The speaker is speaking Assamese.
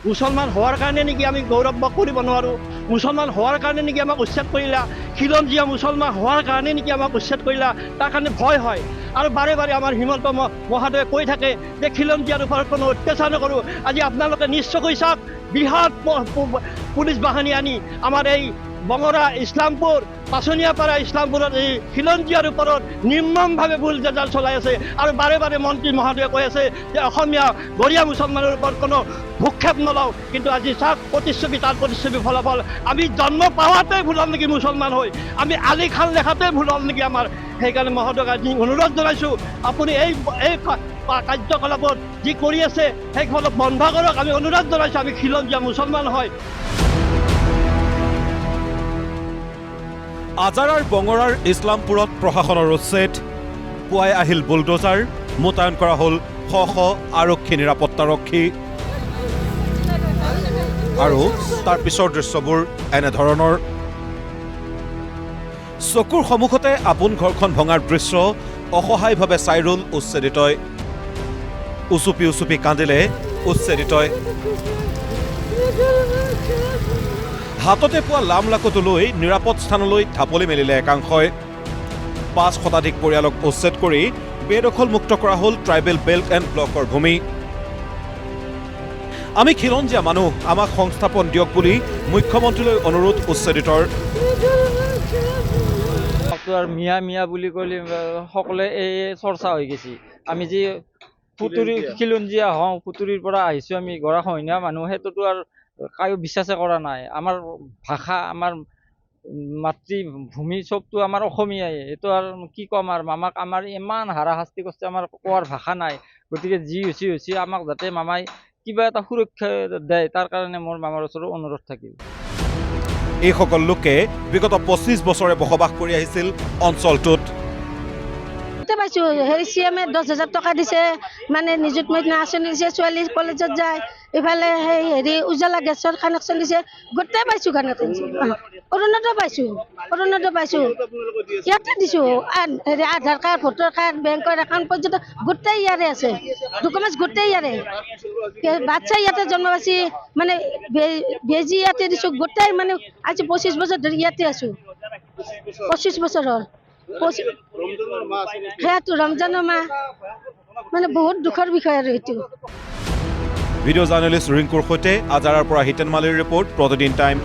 মুছলমান হোৱাৰ কাৰণে নেকি আমি গৌৰৱ কৰিব নোৱাৰোঁ? মুছলমান হোৱাৰ কাৰণে নেকি আমাক উচ্ছেদ কৰিলা? খিলঞ্জীয়া মুছলমান হোৱাৰ কাৰণে নেকি আমাক উচ্ছেদ কৰিলা? তাৰ কাৰণে ভয় হয়। আৰু বাৰে বাৰে আমাৰ হিমন্ত মহোদয়ে কৈ থাকে যে খিলঞ্জীয়াৰ ওপৰত কোনো অত্যাচাৰ নকৰোঁ। আজি আপোনালোকে নিশ্চয়কৈ চাওক, বৃহৎ পুলিচ বাহিনী আনি আমাৰ এই বঙৰা, ইছলামপুৰ, পাচনিয়াপাৰা ইছলামপুৰত এই খিলঞ্জীয়াৰ ওপৰত নিৰ্মমভাৱে বুলডোজাৰ চলাই আছে। আৰু বাৰে বাৰে মন্ত্ৰী মহোদয়ে কৈ আছে যে অসমীয়া গৰীয়া মুছলমানৰ ওপৰত কোনো ভূক্ষেপ নলওঁ। কিন্তু আজি চাওক, প্ৰতিচ্ছবি তাৰ প্ৰতিচ্ছবি ফলাফল। আমি জন্ম পাৱাতে ভুল হ'ল নেকি মুছলমান হৈ? আমি আলি খাল দেখাতে ভুল হ'ল নেকি আমাৰ? সেইকাৰণে মহোদয়ক আজি অনুৰোধ জনাইছোঁ, আপুনি এই কাৰ্যকলাপত যি কৰি আছে সেইসকলক বন্ধ কৰক। আমি অনুৰোধ জনাইছোঁ, আমি খিলঞ্জীয়া মুছলমান হয়। আজাৰাৰ বঙৰাৰ ইছলামপুৰত প্ৰশাসনৰ উচ্ছেদ, পুৱাই আহিল বুলডোজাৰ, মোতায়েন কৰা হ'ল শ শ আৰক্ষী নিৰাপত্তাৰক্ষী। আৰু তাৰ পিছৰ দৃশ্যবোৰ এনেধৰণৰ। চকুৰ সন্মুখতে আপোন ঘৰখন ভঙাৰ দৃশ্য অসহায়ভাৱে চাই ৰ'ল উচ্ছেদিতই। উচুপি উচুপি কান্দিলে উচ্ছেদিতই। হাততে পোৱা লামলাকটো লৈ নিৰাপদ স্থানলৈ ঢাপলি মেলিলে একাংশই। ৫ শতাধিক পৰিয়ালক উচ্ছেদ কৰি বেদখলমুক্ত কৰা হ'ল ট্ৰাইবেল বেল্ট এণ্ড ব্লকৰ ভূমি। আমি খিলঞ্জীয়া মানুহ, আমাক সংস্থাপন দিয়ক বুলি মুখ্যমন্ত্ৰীলৈ অনুৰোধ উচ্ছেদিতৰ। মিয়া মিয়া বুলি ক'লে সকলোৱে এই চৰ্চা হৈ গৈছে। আমি যি ফুতুৰি খিলঞ্জীয়া হওঁ, ফুতুৰিৰ পৰা আহিছোঁ, আমি গৰাখহনীয়া মানুহ, সেইটোতো আৰু কায়ো বিশ্বাসে কৰা নাই। আমাৰ ভাষা, আমাৰ মাতৃভূমি চবটো আমাৰ অসমীয়াই। এইটো আৰু কি ক'ম আৰু, মামাক আমাৰ ইমান হাৰাশাস্তি কৰিছে, আমাৰ কোৱাৰ ভাষা নাই। গতিকে যি হৈছে আমাক যাতে মামাই কিবা এটা সুৰক্ষা দিয়ে, তাৰ কাৰণে মোৰ মামাৰ ওচৰত অনুৰোধ থাকিল। এইসকল লোকে বিগত ২৫ বছৰে বসবাস কৰি আহিছিল অঞ্চলটোত। পাইছো হেৰি CM 10,000 টকা দিছে, মানে নিযুত মইনা আঁচনি দিছে, ছোৱালী কলেজত যায়। ইফালে সেই হেৰি উজালা গেছৰ কানেকশ্যন দিছে, গোটেই পাইছো। অৰুণোদয় পাইছো, ইয়াতে দিছো। হেৰি আধাৰ কাৰ্ড, ভোটাৰ কাৰ্ড, বেংকৰ একাউণ্ট পৰ্যন্ত গোটেই ইয়াৰে আছে, ডকুমেণ্টছ গোটেই ইয়াৰে। বাচ্চা ইয়াতে জন্ম পাইছে, মানে বেজি ইয়াতে দিছো গোটেই। মানে আজি 25 বছৰ ধৰি ইয়াতে আছো, 25 বছৰ হ'ল। সেইটো ৰমজানৰ মাহ, মানে বহুত দুখৰ বিষয় আৰু এইটো। ভিডিঅ' জাৰ্নেলিষ্ট ৰিংকুৰ সৈতে আজাৰাৰ পৰা হিতেন মালিৰ ৰিপৰ্ট, প্ৰতিদিন টাইম।